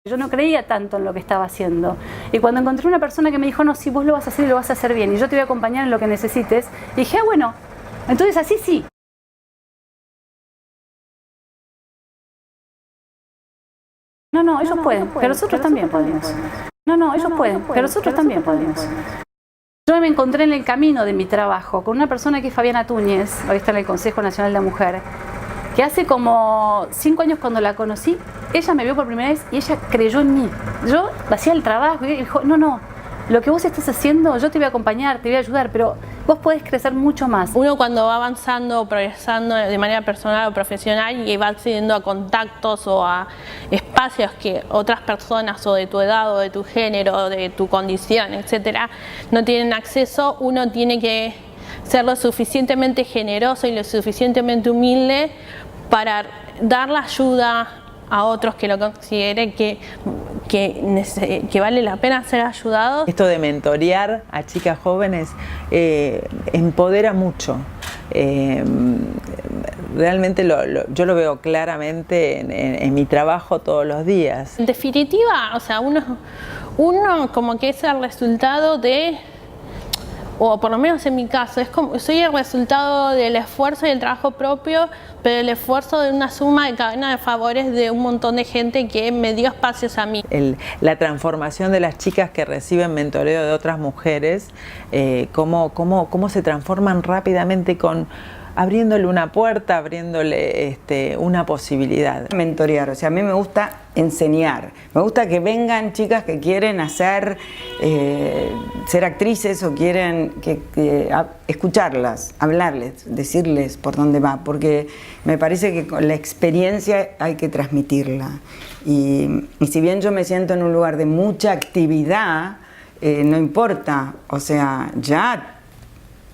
Yo no creía tanto en lo que estaba haciendo. Y cuando encontré una persona que me dijo, no, sí, vos lo vas a hacer y lo vas a hacer bien, y yo te voy a acompañar en lo que necesites, dije, ah, bueno, entonces así sí. No, ellos pueden, pero nosotros también podemos. No, ellos pueden, pero nosotros también podemos. Yo me encontré en el camino de mi trabajo con una persona que es Fabiana Túñez, hoy está en el Consejo Nacional de la Mujer, que hace como 5 años cuando la conocí, ella me vio por primera vez y ella creyó en mí. Yo hacía el trabajo y dijo, no, lo que vos estás haciendo, yo te voy a acompañar, te voy a ayudar, pero vos podés crecer mucho más. Uno cuando va avanzando, progresando de manera personal o profesional y va accediendo a contactos o a espacios que otras personas o de tu edad o de tu género o de tu condición, etcétera, no tienen acceso, uno tiene que ser lo suficientemente generoso y lo suficientemente humilde para dar la ayuda a otros que lo consideren que vale la pena ser ayudados. Esto de mentorear a chicas jóvenes empodera mucho. Realmente yo lo veo claramente en mi trabajo todos los días. En definitiva, o sea, uno como que es el resultado de, o por lo menos en mi caso, soy el resultado del esfuerzo y el trabajo propio, pero el esfuerzo de una suma de cadena de favores de un montón de gente que me dio espacios a mí. La transformación de las chicas que reciben mentoreo de otras mujeres, cómo se transforman rápidamente abriéndole una puerta, abriéndole una posibilidad. Mentorear, o sea, a mí me gusta enseñar, me gusta que vengan chicas que quieren ser actrices o quieren escucharlas, hablarles, decirles por dónde va, porque me parece que con la experiencia hay que transmitirla. Y si bien yo me siento en un lugar de mucha actividad, no importa, o sea, ya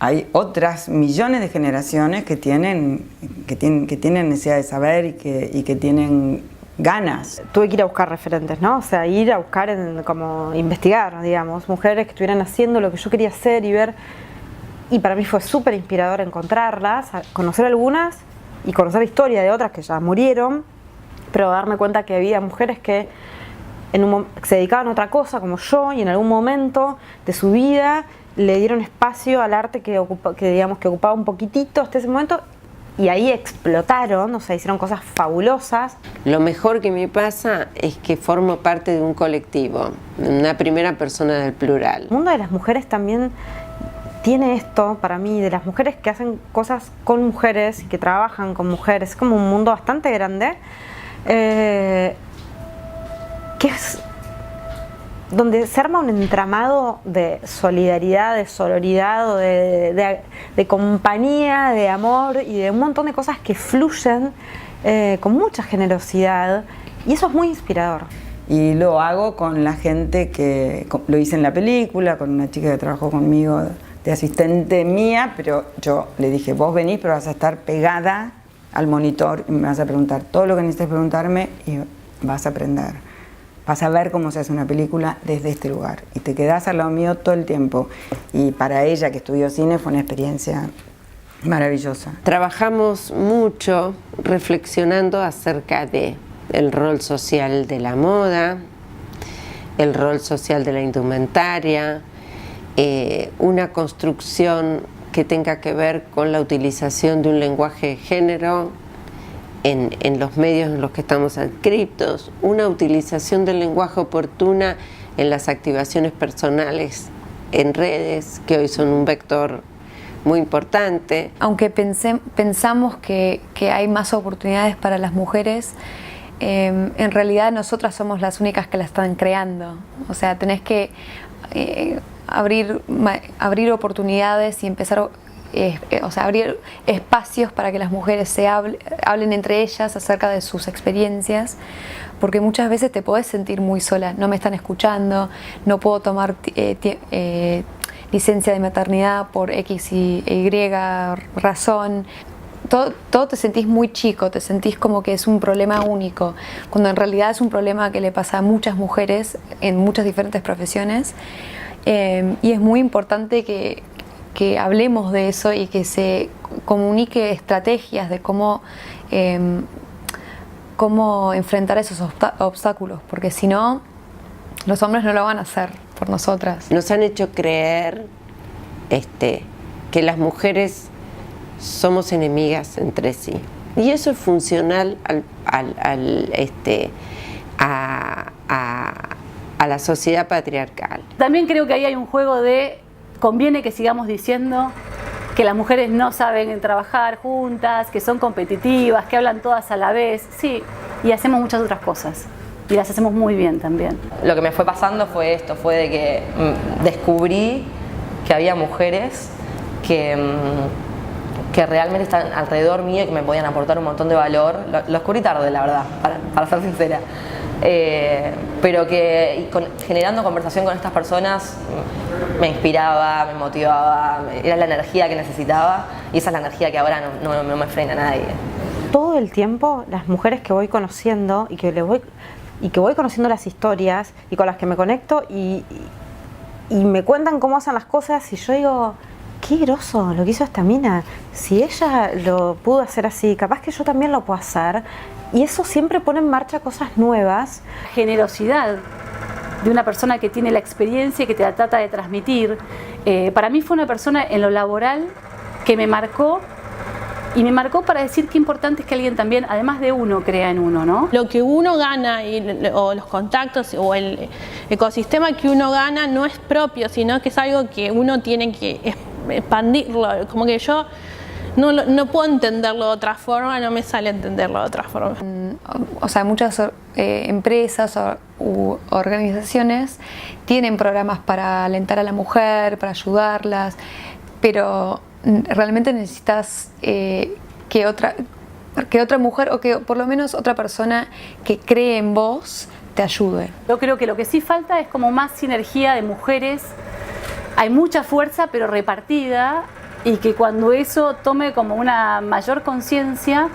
hay otras millones de generaciones que tienen necesidad de saber y que tienen ganas. Tuve que ir a buscar referentes, ¿no? O sea, ir a buscar, como investigar, digamos, mujeres que estuvieran haciendo lo que yo quería hacer y ver. Y para mí fue súper inspirador encontrarlas, conocer algunas y conocer la historia de otras que ya murieron, pero darme cuenta que había mujeres que se dedicaban a otra cosa como yo y en algún momento de su vida le dieron espacio al arte que ocupaba un poquitito hasta ese momento y ahí explotaron, o sea, hicieron cosas fabulosas. Lo mejor que me pasa es que formo parte de un colectivo, una primera persona del plural. El mundo de las mujeres también tiene esto, para mí, de las mujeres que hacen cosas con mujeres, que trabajan con mujeres, es como un mundo bastante grande, que es donde se arma un entramado de solidaridad, de sororidad, de compañía, de amor y de un montón de cosas que fluyen con mucha generosidad y eso es muy inspirador. Y lo hago con la gente lo hice en la película, con una chica que trabajó conmigo de asistente mía, pero yo le dije, vos venís pero vas a estar pegada al monitor y me vas a preguntar todo lo que necesites preguntarme y vas a aprender. Vas a ver cómo se hace una película desde este lugar y te quedás al lado mío todo el tiempo. Y para ella, que estudió cine, fue una experiencia maravillosa. Trabajamos mucho reflexionando acerca del rol social de la moda, el rol social de la indumentaria, una construcción que tenga que ver con la utilización de un lenguaje de género en los medios en los que estamos adscriptos, una utilización del lenguaje oportuna en las activaciones personales en redes, que hoy son un vector muy importante. Aunque pensamos que hay más oportunidades para las mujeres, en realidad nosotras somos las únicas que las están creando. O sea, tenés que abrir oportunidades y empezar abrir espacios para que las mujeres hablen entre ellas acerca de sus experiencias, porque muchas veces te podés sentir muy sola, no me están escuchando, no puedo tomar licencia de maternidad por X y Y razón. Todo te sentís muy chico, te sentís como que es un problema único, cuando en realidad es un problema que le pasa a muchas mujeres en muchas diferentes profesiones, y es muy importante que hablemos de eso y que se comunique estrategias de cómo cómo enfrentar esos obstáculos, porque si no, los hombres no lo van a hacer por nosotras. Nos han hecho creer que las mujeres somos enemigas entre sí. Y eso es funcional a la sociedad patriarcal. También creo que ahí hay un juego de conviene que sigamos diciendo que las mujeres no saben trabajar juntas, que son competitivas, que hablan todas a la vez. Sí, y hacemos muchas otras cosas. Y las hacemos muy bien también. Lo que me fue pasando fue esto, fue de que descubrí que había mujeres que realmente están alrededor mío y que me podían aportar un montón de valor. Lo descubrí tarde, la verdad, para ser sincera. Pero que generando conversación con estas personas me inspiraba, me motivaba, era la energía que necesitaba y esa es la energía que ahora no me frena a nadie. Todo el tiempo las mujeres que voy conociendo y que voy conociendo las historias y con las que me conecto y me cuentan cómo hacen las cosas y yo digo, qué groso lo que hizo esta mina. Si ella lo pudo hacer así, capaz que yo también lo puedo hacer. Y eso siempre pone en marcha cosas nuevas. Generosidad de una persona que tiene la experiencia y que te la trata de transmitir. Para mí fue una persona en lo laboral que me marcó. Y me marcó para decir qué importante es que alguien también, además de uno, crea en uno, ¿no? Lo que uno gana o los contactos o el ecosistema que uno gana no es propio, sino que es algo que uno tiene que expandirlo. Como que yo no puedo entenderlo de otra forma, no me sale entenderlo de otra forma. O sea, muchas empresas u organizaciones tienen programas para alentar a la mujer, para ayudarlas, pero realmente necesitas que otra mujer o que por lo menos otra persona que cree en vos te ayude. Yo creo que lo que sí falta es como más sinergia de mujeres. Hay mucha fuerza pero repartida y que cuando eso tome como una mayor conciencia,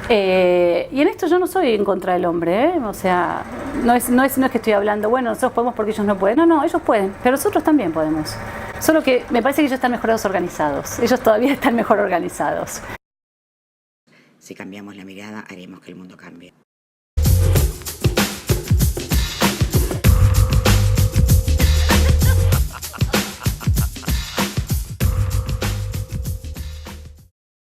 y en esto yo no soy en contra del hombre, o sea, no es que estoy hablando, bueno, nosotros podemos porque ellos no pueden. No, ellos pueden, pero nosotros también podemos. Solo que me parece que ellos están mejor organizados. Ellos todavía están mejor organizados. Si cambiamos la mirada, haremos que el mundo cambie.